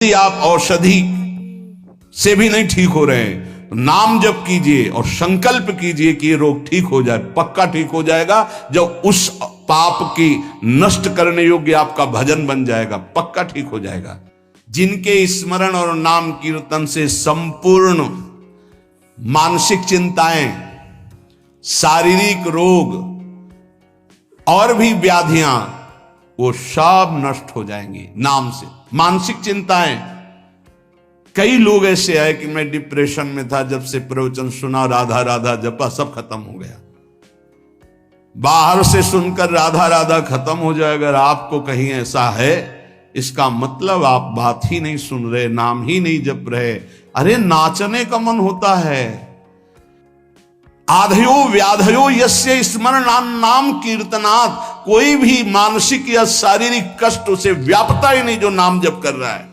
यदि आप औषधि से भी नहीं ठीक हो रहे हैं तो नाम जप कीजिए और संकल्प कीजिए कि ये रोग ठीक हो जाए। पक्का ठीक हो जाएगा जब उस पाप की नष्ट करने योग्य आपका भजन बन जाएगा, पक्का ठीक हो जाएगा। जिनके स्मरण और नाम कीर्तन से संपूर्ण मानसिक चिंताएं, शारीरिक रोग और भी व्याधियां वो सब नष्ट हो जाएंगी नाम से। मानसिक चिंताएं, कई लोग ऐसे आए कि मैं डिप्रेशन में था, जब से प्रवचन सुना राधा राधा जपा सब खत्म हो गया। बाहर से सुनकर राधा राधा खत्म हो जाएगा, अगर आपको कहीं ऐसा है इसका मतलब आप बात ही नहीं सुन रहे, नाम ही नहीं जप रहे। अरे नाचने का मन होता है। आधयो व्याधयो यस्य स्मरणान नाम कीर्तनात्, कोई भी मानसिक या शारीरिक कष्ट उसे व्यापता ही नहीं जो नाम जप कर रहा है।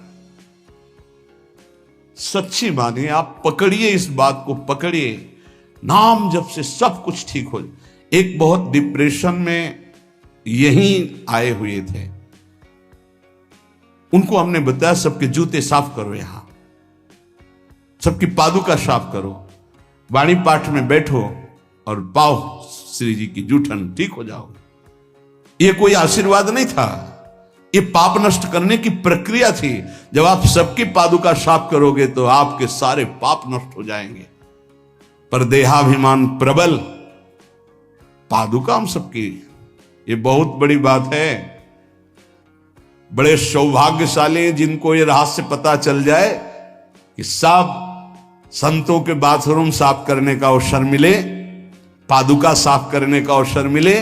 सच्ची मानिए, आप पकड़िए, इस बात को पकड़िए, नाम जप से सब कुछ ठीक हो जाए। एक बहुत डिप्रेशन में यहीं आए हुए थे, उनको हमने बताया सबके जूते साफ करो, यहां सबकी पादुका साफ करो, वाणी पाठ में बैठो और पाओ श्री जी की जूठन, ठीक हो जाओगे। ये कोई आशीर्वाद नहीं था, ये पाप नष्ट करने की प्रक्रिया थी। जब आप सबकी पादुका साफ करोगे तो आपके सारे पाप नष्ट हो जाएंगे। पर देहाभिमान प्रबल, पादुका हम सबकी, ये बहुत बड़ी बात है। बड़े सौभाग्यशाली जिनको ये रहस्य पता चल जाए कि सब संतों के बाथरूम साफ करने का अवसर मिले, पादुका साफ करने का अवसर मिले,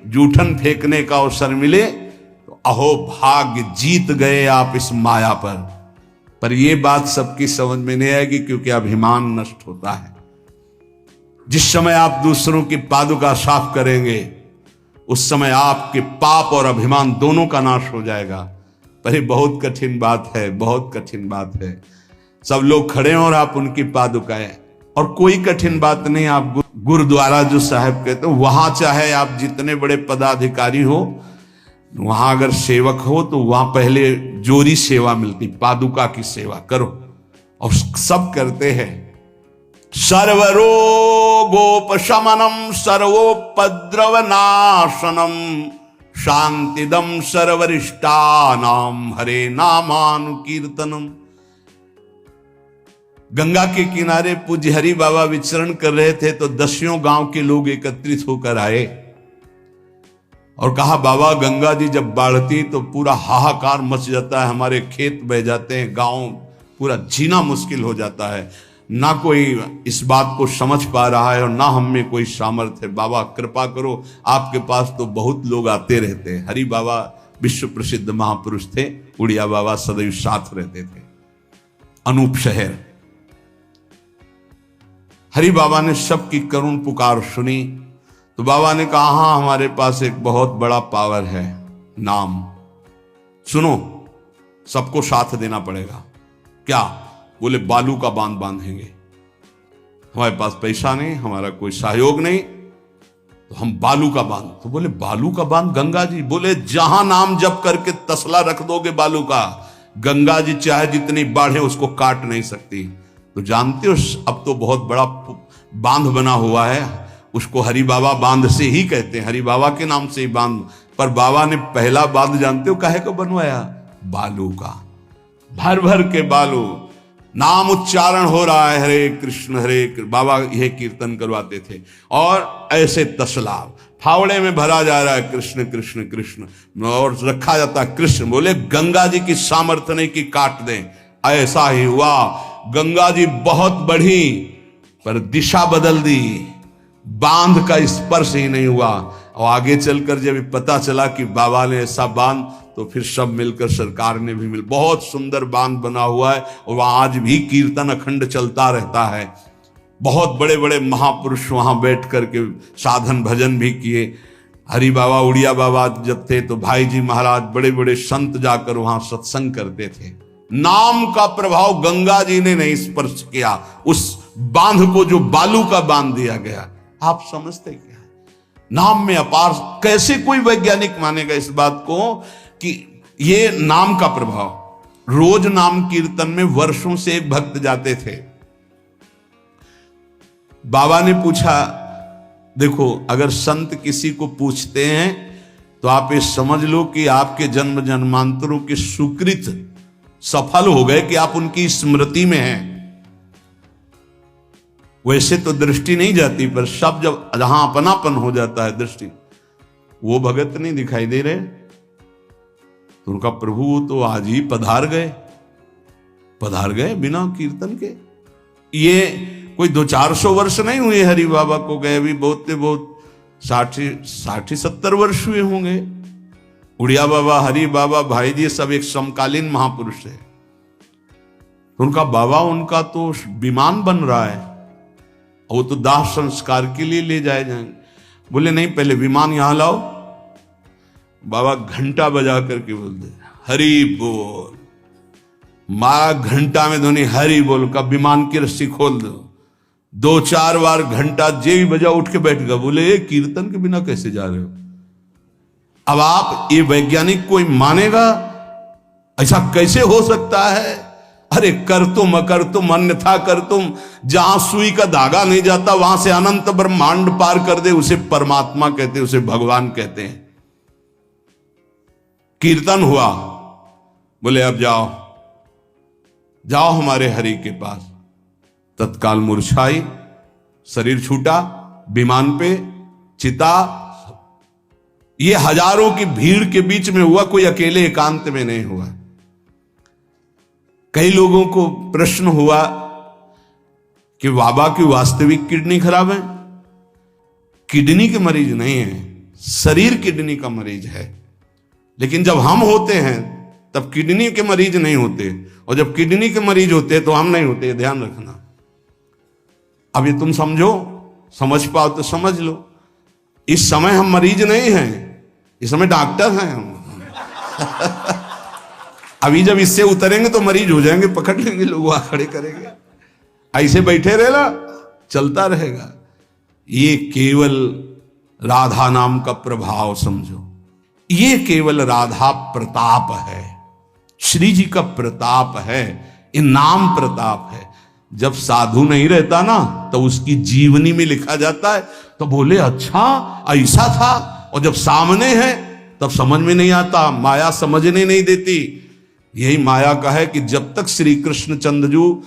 जूठन फेंकने का अवसर मिले, तो अहो भाग्य, जीत गए आप इस माया पर यह बात सबकी समझ में नहीं आएगी, क्योंकि अभिमान नष्ट होता है। जिस समय आप दूसरों की पादुका साफ करेंगे उस समय आपके पाप और अभिमान दोनों का नाश हो जाएगा। पर ये बहुत कठिन बात है, बहुत कठिन बात है। सब लोग खड़े हैं और आप उनकी पादुकाएं, और कोई कठिन बात नहीं। आप गुरुद्वारा जो साहब कहते हो, वहां चाहे आप जितने बड़े पदाधिकारी हो, वहां अगर सेवक हो तो वहां पहले जोरी सेवा मिलती, पादुका की सेवा करो, और सब करते हैं। सर्वरोगोपशमनम सर्वोपद्रवनाशनम शांतिदम सर्वरिष्टानाम हरे नामानुकीर्तनम। गंगा के किनारे पूज्य हरि बाबा विचरण कर रहे थे तो 10 गांव के लोग एकत्रित होकर आए और कहा, बाबा गंगा जी जब बढ़ती तो पूरा हाहाकार मच जाता है, हमारे खेत बह जाते हैं, गांव पूरा जीना मुश्किल हो जाता है। ना कोई इस बात को समझ पा रहा है और ना हम में कोई सामर्थ्य है। बाबा कृपा करो, आपके पास तो बहुत लोग आते रहते हैं। हरि बाबा विश्व प्रसिद्ध महापुरुष थे, उड़िया बाबा सदैव साथ रहते थे। अनूप शहर, हरि बाबा ने सबकी करुण पुकार सुनी तो बाबा ने कहा, हाँ हमारे पास एक बहुत बड़ा पावर है, नाम। सुनो, सबको साथ देना पड़ेगा। क्या? बोले बालू का बांध बांधेंगे। हमारे पास पैसा नहीं, हमारा कोई सहयोग नहीं, तो हम बालू का बांध। तो बोले बालू का बांध गंगा जी? बोले जहां नाम जप करके तसला रख दोगे बालू का, गंगा जी चाहे जितनी बाढ़े उसको काट नहीं सकती। तो जानते हो अब तो बहुत बड़ा बांध बना हुआ है, उसको हरि बाबा बांध से ही कहते हैं, हरि बाबा के नाम से ही बांध। पर बाबा ने पहला बांध जानते हो काहे को बनवाया? बालू का। भर भर के बालू, नाम उच्चारण हो रहा है, हरे कृष्ण हरे कृष्ण, बाबा यह कीर्तन करवाते थे। और ऐसे तसला फावड़े में भरा जा रहा है, कृष्ण कृष्ण कृष्ण, और रखा जाता है कृष्ण। बोले गंगा जी की सामर्थ्य नहीं कि काट दें। ऐसा ही हुआ, गंगा जी बहुत बढ़ी पर दिशा बदल दी, बांध का स्पर्श ही नहीं हुआ। और आगे चलकर जब पता चला कि बाबा ने ऐसा बांध, तो फिर सब मिलकर सरकार ने भी बहुत सुंदर बांध बना हुआ है, और वहां आज भी कीर्तन अखंड चलता रहता है। बहुत बड़े बड़े महापुरुष वहां बैठ करके साधन भजन भी किए। हरि बाबा, उड़िया बाबा जब थे तो भाई जी महाराज, बड़े बड़े संत जाकर वहां सत्संग करते थे। नाम का प्रभाव गंगा जी ने नहीं स्पर्श किया, उस बांध को जो बालू का बांध दिया गया। आप समझते क्या है? नाम में अपार। कैसे कोई वैज्ञानिक मानेगा इस बात को कि ये नाम का प्रभाव? रोज नाम कीर्तन में वर्षों से एक भक्त जाते थे। बाबा ने पूछा, देखो अगर संत किसी को पूछते हैं तो आप ये समझ लो कि आपके जन्म जन्मांतरों के सुकृत सफल हो गए कि आप उनकी स्मृति में हैं। वैसे तो दृष्टि नहीं जाती, पर सब जब जहां अपनापन हो जाता है दृष्टि, वो भगत नहीं दिखाई दे रहे। तो उनका प्रभु तो आज ही पधार गए बिना कीर्तन के। ये कोई 200-400 वर्ष नहीं हुए हरि बाबा को गए, भी बहुत 60-70 वर्ष हुए होंगे। उड़िया बाबा, हरि बाबा, भाई जी सब एक समकालीन महापुरुष है। उनका बाबा, उनका तो विमान बन रहा है, वो तो दाह संस्कार के लिए ले जाएंगे। बोले नहीं, पहले विमान यहां लाओ। बाबा घंटा बजा करके बोलते हरि बोल, मारा घंटा में ध्वनि हरि बोल का, विमान की रस्सी खोल दो। 2-4 बार घंटा जे भी बजा उठ के बैठ गया। बोले कीर्तन के बिना कैसे जा रहे हो? अब आप ये वैज्ञानिक कोई मानेगा? ऐसा कैसे हो सकता है? अरे कर तुम अन्यथा कर तुम, जहां सुई का धागा नहीं जाता वहां से अनंत ब्रह्मांड पार कर दे, उसे परमात्मा कहते, उसे भगवान कहते हैं। कीर्तन हुआ, बोले अब जाओ हमारे हरि के पास। तत्काल मूर्छाई, शरीर छूटा, विमान पे चिता। ये हजारों की भीड़ के बीच में हुआ, कोई अकेले एकांत में नहीं हुआ। कई लोगों को प्रश्न हुआ कि बाबा की वास्तविक किडनी खराब है। किडनी के मरीज नहीं है, शरीर किडनी का मरीज है। लेकिन जब हम होते हैं तब किडनी के मरीज नहीं होते, और जब किडनी के मरीज होते तो हम नहीं होते। ध्यान रखना। अब ये तुम समझ पाओ तो समझ लो। इस समय हम मरीज नहीं हैं, इस समय डॉक्टर हैं हम। अभी जब इससे उतरेंगे तो मरीज हो जाएंगे, पकड़ लेंगे लोग, वहां खड़े करेंगे। ऐसे बैठे रहना, चलता रहेगा। ये केवल राधा नाम का प्रभाव समझो। ये केवल राधा प्रताप है, श्री जी का प्रताप है, ये नाम प्रताप है। जब साधु नहीं रहता ना तो उसकी जीवनी में लिखा जाता है तो बोले अच्छा ऐसा था, और जब सामने है तब समझ में नहीं आता, माया समझने नहीं देती। यही माया का है कि जब तक श्री कृष्ण चंद्रजू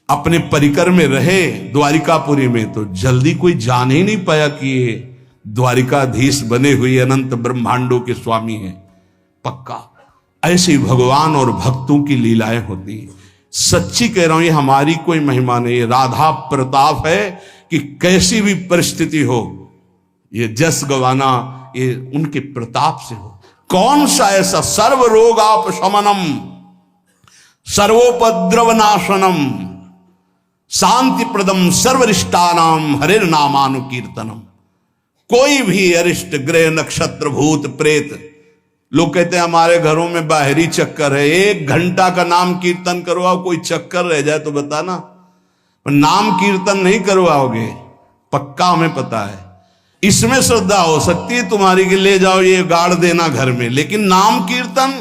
अपने परिकर में रहे द्वारिकापुरी में, तो जल्दी कोई जान ही नहीं पाया कि ये द्वारिकाधीश बने हुए अनंत ब्रह्मांडों के स्वामी हैं। पक्का ऐसे भगवान और भक्तों की लीलाएं होती हैं। सच्ची कह रहा हूं, ये हमारी कोई महिमा नहीं, ये राधा प्रताप है कि कैसी भी परिस्थिति हो, ये जस गवाना ये उनके प्रताप से हो। कौन सा ऐसा सर्व रोगापशमनम सर्वोपद्रव नाशनम शांति प्रदम सर्वरिष्टानाम हरिर नामानुकीर्तनम। कोई भी अरिष्ट ग्रह नक्षत्र भूत प्रेत, लोग कहते हैं हमारे घरों में बाहरी चक्कर है, 1 घंटा का नाम कीर्तन करवाओ, कोई चक्कर रह जाए तो बताना। नाम कीर्तन नहीं करवाओगे, पक्का हमें पता है। इसमें श्रद्धा हो सकती है तुम्हारी कि ले जाओ ये गाड़ देना घर में, लेकिन नाम कीर्तन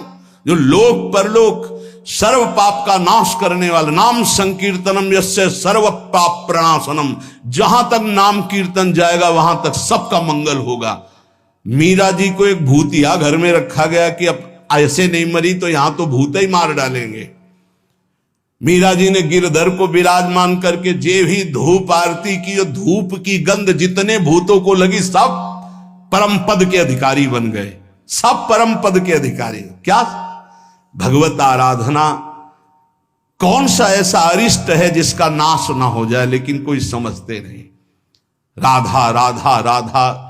जो लोक परलोक सर्व पाप का नाश करने वाला, नाम संकीर्तनम यस्य सर्व पाप प्रणाशनम, जहां तक नाम कीर्तन जाएगा वहां तक सबका मंगल होगा। मीरा जी को एक भूतिया घर में रखा गया कि अब ऐसे नहीं मरी तो यहां तो भूत ही मार डालेंगे। मीरा जी ने गिरधर को विराजमान करके जे भी धूप आरती की, जो धूप की गंध जितने भूतों को लगी सब परम पद के अधिकारी बन गए, सब परम पद के अधिकारी। क्या भगवत आराधना, कौन सा ऐसा अरिष्ट है जिसका नाश ना हो जाए, लेकिन कोई समझते नहीं। राधा राधा राधा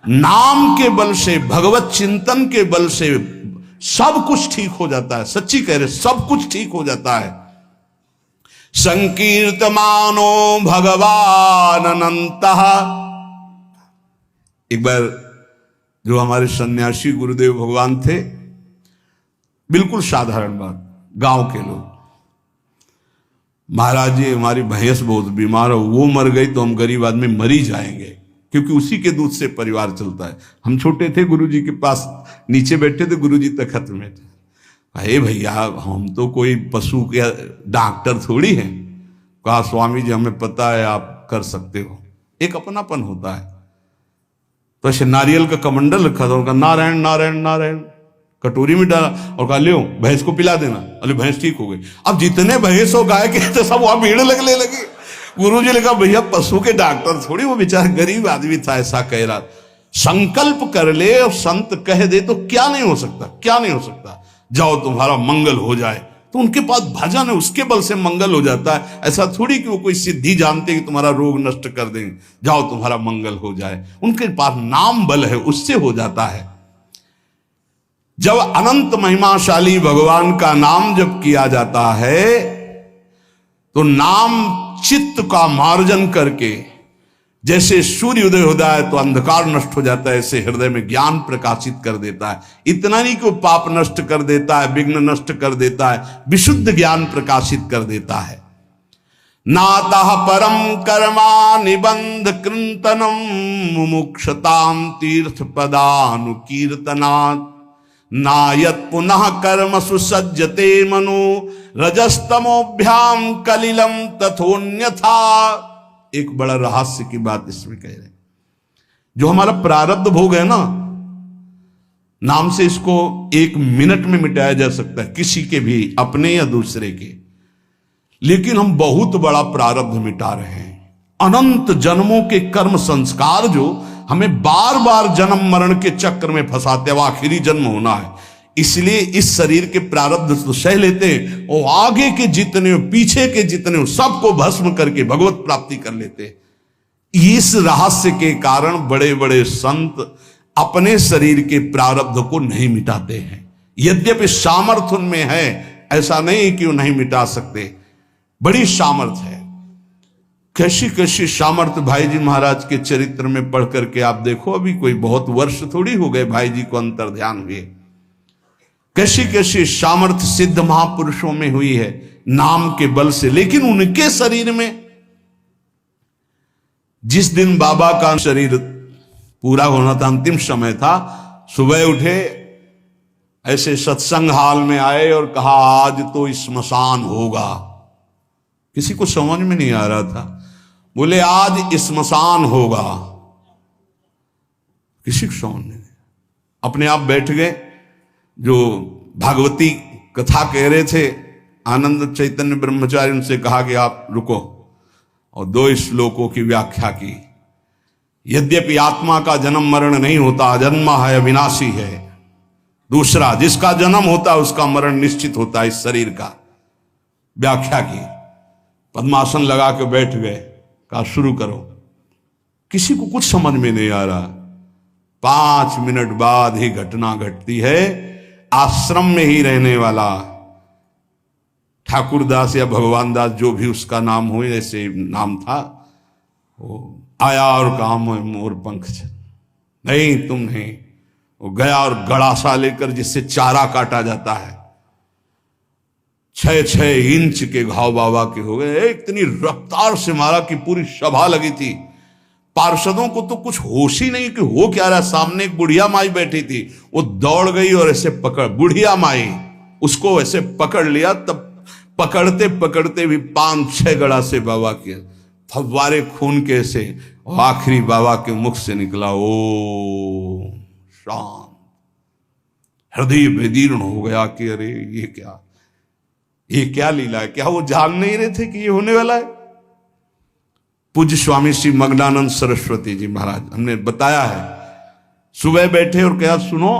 नाम के बल से, भगवत चिंतन के बल से सब कुछ ठीक हो जाता है। सच्ची कह रहे, सब कुछ ठीक हो जाता है। संकीर्तमानो भगवान अनंतः। एक बार जो हमारे सन्यासी गुरुदेव भगवान थे, बिल्कुल साधारण बात, गांव के लोग, महाराज जी हमारी भैंस बहुत बीमार हो, वो मर गई तो हम गरीब आदमी मरी जाएंगे, क्योंकि उसी के दूध से परिवार चलता है। हम छोटे थे, गुरुजी के पास नीचे बैठे थे, गुरुजी तखत में थे। अरे भैया हम तो कोई पशु के डॉक्टर थोड़ी हैं। कहा स्वामी जी हमें पता है आप कर सकते हो। एक अपनापन होता है। तो ऐसे नारियल का कमंडल रखा था, उनका नारायण नारायण नारायण कटोरी में डाला और कहा लियो भैंस को पिला देना। अरे भैंस ठीक हो गई। अब जितने भैंस और गाय के थे सब वहां भीड़ लगने लगी। गुरु जी ने कहा भैया पशु के डॉक्टर थोड़ी, वो बेचारा गरीब आदमी था ऐसा कह रहा। संकल्प कर ले और संत कह दे तो क्या नहीं हो सकता, क्या नहीं हो सकता। जाओ तुम्हारा मंगल हो जाए, तो उनके पास भजन है, उसके बल से मंगल हो जाता है। ऐसा थोड़ी कि वो कोई सिद्धि जानते कि तुम्हारा रोग नष्ट कर देंगे। जाओ तुम्हारा मंगल हो जाए, उनके पास नाम बल है, उससे हो जाता है। जब अनंत महिमाशाली भगवान का नाम जब किया जाता है तो नाम चित्त का मार्जन करके, जैसे सूर्य उदय होता है तो अंधकार नष्ट हो जाता है, ऐसे हृदय में ज्ञान प्रकाशित कर देता है। इतना नहीं कि वो पाप नष्ट कर देता है, विघ्न नष्ट कर देता है, विशुद्ध ज्ञान प्रकाशित कर देता है। नातः परम कर्मा निबंध कृंतनम मुमुक्षताम तीर्थ पदानुकीर्तनात् नायत पुनः कर्म सुसज्जते मनो रजस्तमोभ्याम कलिलम तथोन्यथा। एक बड़ा रहस्य की बात इसमें कह रहे, जो हमारा प्रारब्ध भोग है ना, नाम से इसको 1 मिनट में मिटाया जा सकता है, किसी के भी, अपने या दूसरे के। लेकिन हम बहुत बड़ा प्रारब्ध मिटा रहे हैं। अनंत जन्मों के कर्म संस्कार जो हमें बार बार जन्म मरण के चक्र में फंसाते, अब आखिरी जन्म होना है, इसलिए इस शरीर के प्रारब्ध तो सह लेते हैं और आगे के जितने पीछे के जितने सबको भस्म करके भगवत प्राप्ति कर लेते हैं। इस रहस्य के कारण बड़े बड़े संत अपने शरीर के प्रारब्ध को नहीं मिटाते हैं। यद्यपि सामर्थ्य उनमें है, ऐसा नहीं कि वो नहीं मिटा सकते, बड़ी सामर्थ्य है। कैसी कैसी सामर्थ्य भाई जी महाराज के चरित्र में पढ़ करके आप देखो। अभी कोई बहुत वर्ष थोड़ी हो गए भाई जी को अंतर ध्यान हुए। कैसी कैसी सामर्थ्य सिद्ध महापुरुषों में हुई है नाम के बल से। लेकिन उनके शरीर में, जिस दिन बाबा का शरीर पूरा होना था, अंतिम समय था, सुबह उठे, ऐसे सत्संग हाल में आए और कहा आज तो स्मशान होगा। किसी को समझ में नहीं आ रहा था। बोले आज स्मशान होगा, किसी को समझ नहीं। अपने आप बैठ गए। जो भागवती कथा कह रहे थे आनंद चैतन्य ब्रह्मचारी, उनसे कहा कि आप रुको, और 2 श्लोकों की व्याख्या की। यद्यपि आत्मा का जन्म मरण नहीं होता, अजन्मा है, अविनाशी है। दूसरा, जिसका जन्म होता है उसका मरण निश्चित होता है, इस शरीर का। व्याख्या की। पद्मासन लगा के बैठ गए, कहा शुरू करो। किसी को कुछ समझ में नहीं आ रहा। 5 मिनट बाद ही घटना घटती है। आश्रम में ही रहने वाला ठाकुरदास या भगवान दास, जो भी उसका नाम हो, ऐसे नाम था, वो आया और कहा मोर पंख नहीं, तुम नहीं। वो गया और गड़ासा लेकर, जिससे चारा काटा जाता है, 6-6 इंच के घाव बाबा के हो गए। इतनी रफ्तार से मारा कि पूरी सभा लगी थी। पार्षदों को तो कुछ होश ही नहीं कि हो क्या रहा। सामने एक बुढ़िया माई बैठी थी, वो दौड़ गई और ऐसे पकड़, बुढ़िया माई उसको ऐसे पकड़ लिया। तब पकड़ते पकड़ते भी 5-6 गड़ा से बाबा के फव्वारे खून के से, और आखिरी बाबा के मुख से निकला ओ शांत। हृदय विदीर्ण हो गया कि अरे ये क्या लीला है। क्या वो जान नहीं रहे थे कि ये होने वाला है। पूज्य स्वामी श्री मग्नानंद सरस्वती जी महाराज, हमने बताया है, सुबह बैठे और कहा सुनो,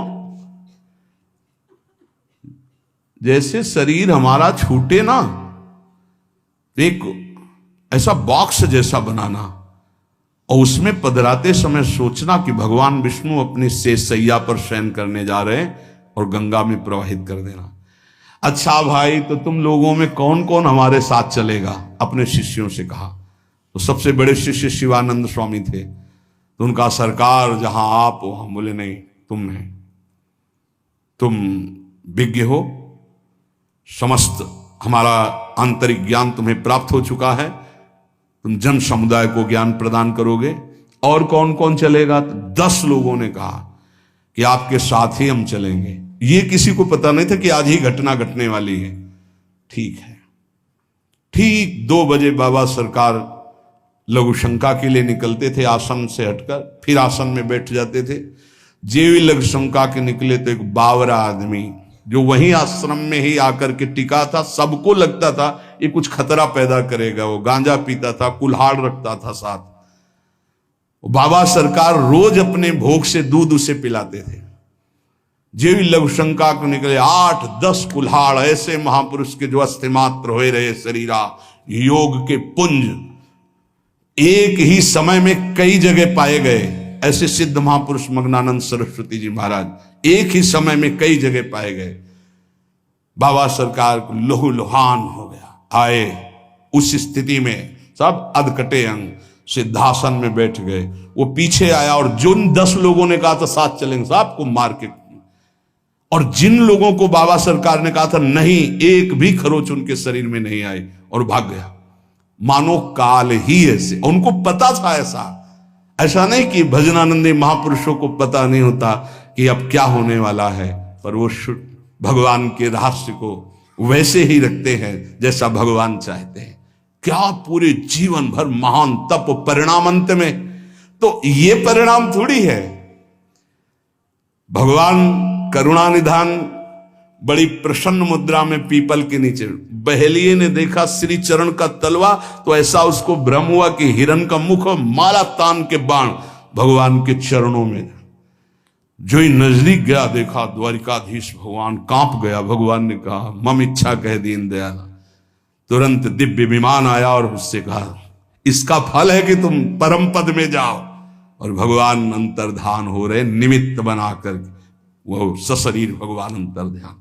जैसे शरीर हमारा छूटे ना, एक ऐसा बॉक्स जैसा बनाना और उसमें पधराते समय सोचना कि भगवान विष्णु अपनी शेष सैया पर शयन करने जा रहे हैं और गंगा में प्रवाहित कर देना। अच्छा भाई, तो तुम लोगों में कौन कौन हमारे साथ चलेगा? अपने शिष्यों से कहा। तो सबसे बड़े शिष्य शिवानंद स्वामी थे। तो उनका सरकार जहां आप हो, हम बोले नहीं, तुम नहीं, तुम विज्ञ हो, समस्त हमारा आंतरिक ज्ञान तुम्हें प्राप्त हो चुका है, तुम जन समुदाय को ज्ञान प्रदान करोगे। और कौन कौन चलेगा? तो 10 लोगों ने कहा कि आपके साथ ही हम चलेंगे। ये किसी को पता नहीं था कि आज ही घटना घटने वाली है। ठीक है, ठीक 2 बजे बाबा सरकार लघु शंका के लिए निकलते थे आसन से हटकर, फिर आसन में बैठ जाते थे। जेवी लघु शंका के निकले तो एक बावरा आदमी जो वहीं आश्रम में ही आकर के टिका था, सबको लगता था ये कुछ खतरा पैदा करेगा। वो गांजा पीता था, कुल्हाड़ रखता था साथ। बाबा सरकार रोज अपने भोग से दूध उसे पिलाते थे। जेवी लघु शंका को निकले 8-10 कुल्हाड़ ऐसे महापुरुष के जो अस्थिमात्र हो रहे शरीरा, योग के पुंज एक ही समय में कई जगह पाए गए। ऐसे सिद्ध महापुरुष मग्नानंद सरस्वती जी महाराज एक ही समय में कई जगह पाए गए। बाबा सरकार को लहू लुहान हो गया। आए उस स्थिति में सब अधकटे अंग सिद्धासन में बैठ गए। वो पीछे आया और जिन 10 लोगों ने कहा था साथ चलेंगे सबको मार के, और जिन लोगों को बाबा सरकार ने कहा था नहीं, एक भी खरोच उनके शरीर में नहीं आई और भाग गया। मानो काल ही ऐसे, उनको पता था। ऐसा नहीं कि भजनानंदी महापुरुषों को पता नहीं होता कि अब क्या होने वाला है, पर वो भगवान के रहस्य को वैसे ही रखते हैं जैसा भगवान चाहते हैं। क्या पूरे जीवन भर महान तप, परिणाम अंत में तो ये परिणाम थोड़ी है। भगवान करुणा निधान बड़ी प्रसन्न मुद्रा में पीपल के नीचे, बहेलिए ने देखा श्री चरण का तलवा तो ऐसा उसको भ्रम हुआ कि हिरण का मुख और माला तान के बाण भगवान के चरणों में। जो ही नजदीक गया देखा द्वारिकाधीश भगवान कांप गया। भगवान ने कहा मम इच्छा कह दीन दयाला। तुरंत दिव्य विमान आया और उससे कहा इसका फल है कि तुम परम पद में जाओ। और भगवान अंतर्धान हो रहे, निमित्त बनाकर वो सशरीर भगवान अंतर्ध्यान।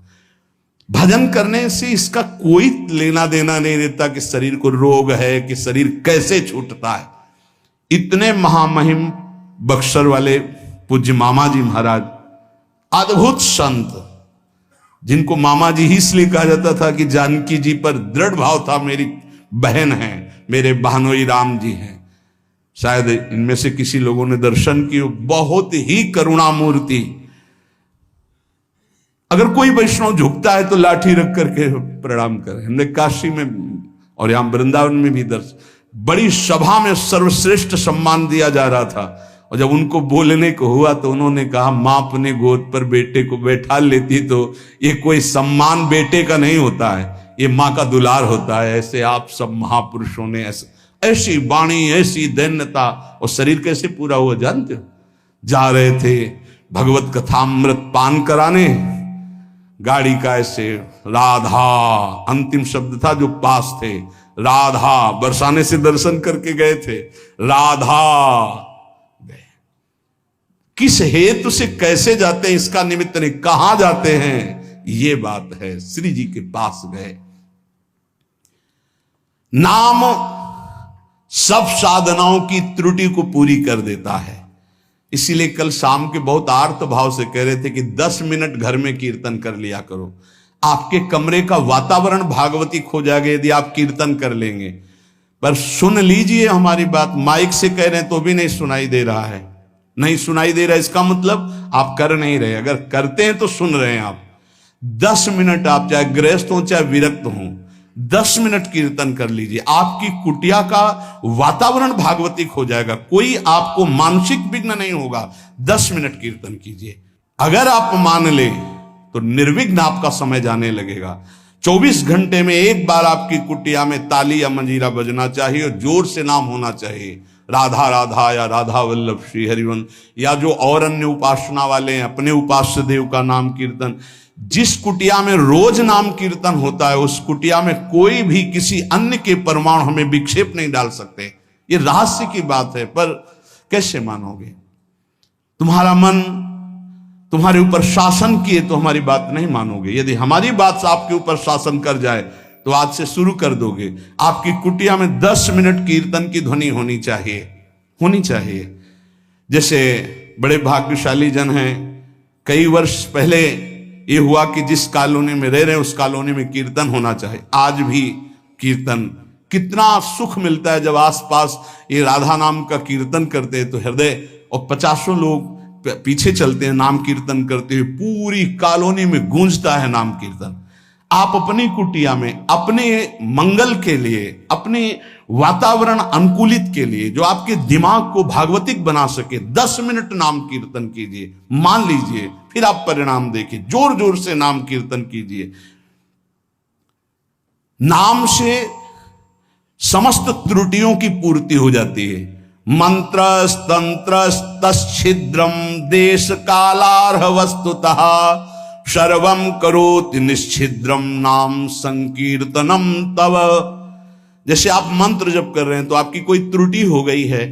भजन करने से इसका कोई लेना देना नहीं रहता कि शरीर को रोग है, कि शरीर कैसे छूटता है। इतने महामहिम बक्सर वाले पूज्य मामा जी महाराज, अद्भुत संत, जिनको मामा जी ही इसलिए कहा जाता था कि जानकी जी पर दृढ़ भाव था, मेरी बहन है, मेरे बहनोई राम जी हैं। शायद इनमें से किसी लोगों ने दर्शन किए, बहुत ही करुणामूर्ति। अगर कोई वैष्णव झुकता है तो लाठी रख करके प्रणाम करें। हमने काशी में और यहां वृंदावन में भी दर्शन, बड़ी सभा में सर्वश्रेष्ठ सम्मान दिया जा रहा था, और जब उनको बोलने को हुआ तो उन्होंने कहा मां अपने गोद पर बेटे को बैठा लेती तो ये कोई सम्मान बेटे का नहीं होता है, ये मां का दुलार होता है। ऐसे आप सब महापुरुषों ने ऐसी वाणी, ऐसी दैन्यता, और शरीर कैसे पूरा हुआ जानते हो। जा रहे थे भगवत कथामृत पान कराने, गाड़ी का ऐसे राधा अंतिम शब्द था जो पास थे, राधा बरसाने से दर्शन करके गए थे, राधा गए। किस हेतु से कैसे जाते हैं इसका निमित्त नहीं, कहां जाते हैं ये बात है। श्री जी के पास गए। नाम सब साधनाओं की त्रुटि को पूरी कर देता है। इसीलिए कल शाम के बहुत आर्त भाव से कह रहे थे कि 10 मिनट घर में कीर्तन कर लिया करो। आपके कमरे का वातावरण भागवती खो जाएगा यदि आप कीर्तन कर लेंगे। पर सुन लीजिए हमारी बात, माइक से कह रहे हैं तो भी नहीं सुनाई दे रहा है, नहीं सुनाई दे रहा है, इसका मतलब आप कर नहीं रहे। अगर करते हैं तो सुन रहे हैं आप। 10 मिनट आप चाहे गृहस्थ हो चाहे विरक्त हो, 10 मिनट कीर्तन कर लीजिए। आपकी कुटिया का वातावरण भागवतिक हो जाएगा, कोई आपको मानसिक विघ्न नहीं होगा। 10 मिनट कीर्तन कीजिए। अगर आप मान ले तो निर्विघ्न आपका समय जाने लगेगा। 24 घंटे में एक बार आपकी कुटिया में ताली या मंजीरा बजना चाहिए और जोर से नाम होना चाहिए, राधा राधा या राधा वल्लभ श्री हरिवंश, या जो और अन्य उपासना वाले हैं अपने उपास्य देव का नाम कीर्तन। जिस कुटिया में रोज नाम कीर्तन होता है उस कुटिया में कोई भी किसी अन्य के परमाणु हमें विक्षेप नहीं डाल सकते। ये रहस्य की बात है, पर कैसे मानोगे? तुम्हारा मन तुम्हारे ऊपर शासन किए तो हमारी बात नहीं मानोगे। यदि हमारी बात आपके ऊपर शासन कर जाए तो आज से शुरू कर दोगे। आपकी कुटिया में 10 मिनट कीर्तन की ध्वनि होनी चाहिए, होनी चाहिए। जैसे बड़े भाग्यशाली जन हैं, कई वर्ष पहले ये हुआ कि जिस कॉलोनी में रह रहे हैं उस कॉलोनी में कीर्तन होना चाहिए। आज भी कीर्तन, कितना सुख मिलता है जब आसपास ये राधा नाम का कीर्तन करते हैं तो हृदय, और 50 लोग पीछे चलते हैं नाम कीर्तन करते हुए, पूरी कॉलोनी में गूंजता है नाम कीर्तन। आप अपनी कुटिया में अपने मंगल के लिए, अपने वातावरण अनुकूलित के लिए, जो आपके दिमाग को भागवतिक बना सके, 10 मिनट नाम कीर्तन कीजिए, मान लीजिए, फिर आप परिणाम देखिए। जोर जोर से नाम कीर्तन कीजिए। नाम से समस्त त्रुटियों की पूर्ति हो जाती है। मंत्र तंत्र तच्छिद्रम देश कालार्ह वस्तुतः सर्वम करोति निश्चिद्रम नाम संकीर्तनम तव। जैसे आप मंत्र जप कर रहे हैं तो आपकी कोई त्रुटि हो गई है,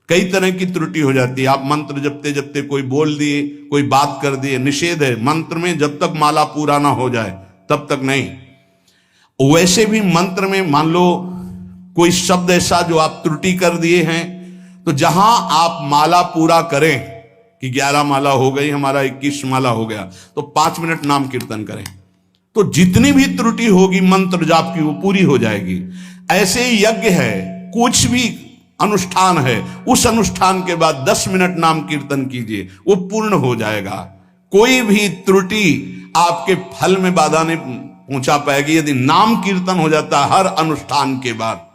कई तरह की त्रुटि हो जाती है। आप मंत्र जपते जपते कोई बोल दिए, कोई बात कर दिए, निषेध है मंत्र में, जब तक माला पूरा ना हो जाए तब तक नहीं। वैसे भी मंत्र में मान लो कोई शब्द ऐसा जो आप त्रुटि कर दिए हैं, तो जहां आप माला पूरा करें कि 11 माला हो गई, हमारा 21 माला हो गया, तो 5 मिनट नाम कीर्तन करें, तो जितनी भी त्रुटि होगी मंत्र जाप की वो पूरी हो जाएगी। ऐसे ही यज्ञ है, कुछ भी अनुष्ठान है, उस अनुष्ठान के बाद 10 मिनट नाम कीर्तन कीजिए, वो पूर्ण हो जाएगा। कोई भी त्रुटि आपके फल में बाधा नहीं पहुंचा पाएगी यदि नाम कीर्तन हो जाता है हर अनुष्ठान के बाद।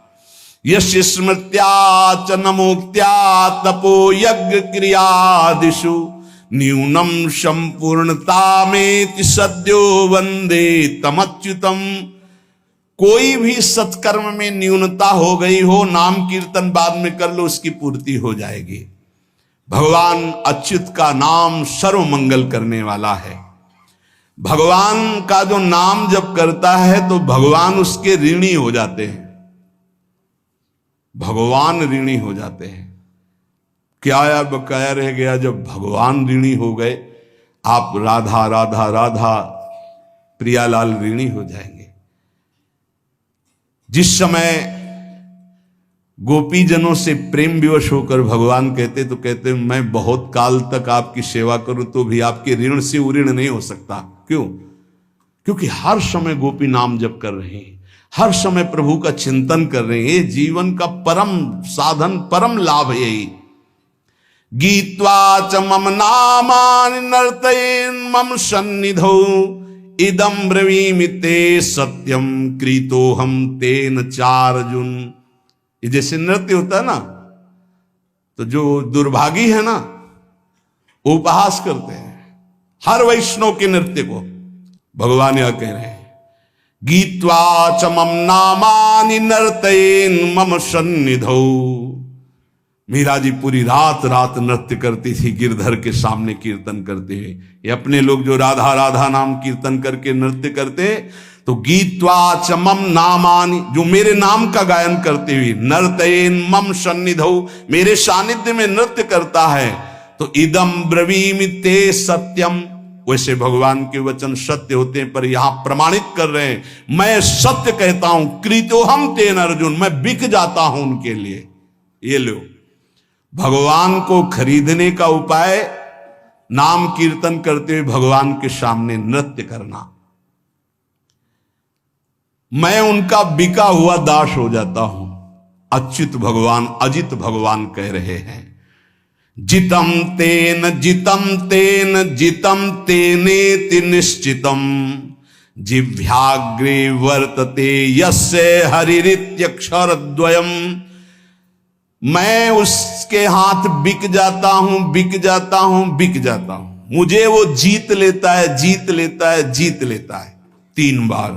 यस्य स्मृत्या च नमोक्त्या तपो यज्ञ क्रियादिषु न्यूनम संपूर्णतामेति सद्यो वंदे तमच्युतम। कोई भी सत्कर्म में न्यूनता हो गई हो, नाम कीर्तन बाद में कर लो, उसकी पूर्ति हो जाएगी। भगवान अच्युत का नाम सर्व मंगल करने वाला है। भगवान का जो नाम जब करता है तो भगवान उसके ऋणी हो जाते हैं, भगवान ऋणी हो जाते हैं। क्या या बकाया रह गया जब भगवान ऋणी हो गए? आप राधा राधा राधा प्रियालाल ऋणी हो जाएंगे। जिस समय गोपीजनों से प्रेम विवश होकर भगवान कहते तो कहते मैं बहुत काल तक आपकी सेवा करूं तो भी आपके ऋण से उऋण नहीं हो सकता। क्यों? क्योंकि हर समय गोपी नाम जप कर रहे हैं, हर समय प्रभु का चिंतन कर रहे हैं। ये जीवन का परम साधन, परम लाभ है यही। गीत्वा च मम नामानि नर्तयेन् मम सन्निधौ इदं ब्रवीमि ते सत्यम कृतोहम तेन चार्जुन। ये जैसे नृत्य होता है ना, तो जो दुर्भागी है ना वो उपहास करते हैं हर वैष्णव के नृत्य को। भगवान यह कह रहे हैं गीत्वा च मम नामानि नर्तयेन् मम सन्निधौ। मीरा जी पूरी रात रात नृत्य करती थी गिरधर के सामने कीर्तन करते हुए। ये अपने लोग जो राधा राधा नाम कीर्तन करके नृत्य करते, तो गीत्वा च मम नामानि, जो मेरे नाम का गायन करते हुए, नर्तयेन् मम सन्निधौ, मेरे सानिध्य में नृत्य करता है, तो इदम ब्रवीमि ते सत्यम। वैसे भगवान के वचन सत्य होते हैं, पर यहां प्रमाणित कर रहे हैं मैं सत्य कहता हूं, कृतोहम तेन अर्जुन, मैं बिक जाता हूं उनके लिए। ये लो, भगवान को खरीदने का उपाय नाम कीर्तन करते हुए भगवान के सामने नृत्य करना। मैं उनका बिका हुआ दास हो जाता हूं। अच्युत भगवान, अजित भगवान कह रहे हैं जितम तेन जितम तेन जितम तेनेति निश्चितम जिह्वाग्रे वर्तते यस्य हरिरित्यक्षरद्वयम्। मैं उसके हाथ बिक जाता हूं, बिक जाता हूं, बिक जाता हूं, मुझे वो जीत लेता है, जीत लेता है, जीत लेता है 3 बार।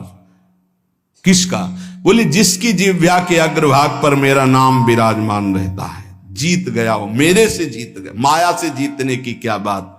किसका? बोले जिसकी जिह्वा के अग्रभाग पर मेरा नाम विराजमान रहता है। जीत गया हो, मेरे से जीत गया। माया से जीतने की क्या बात।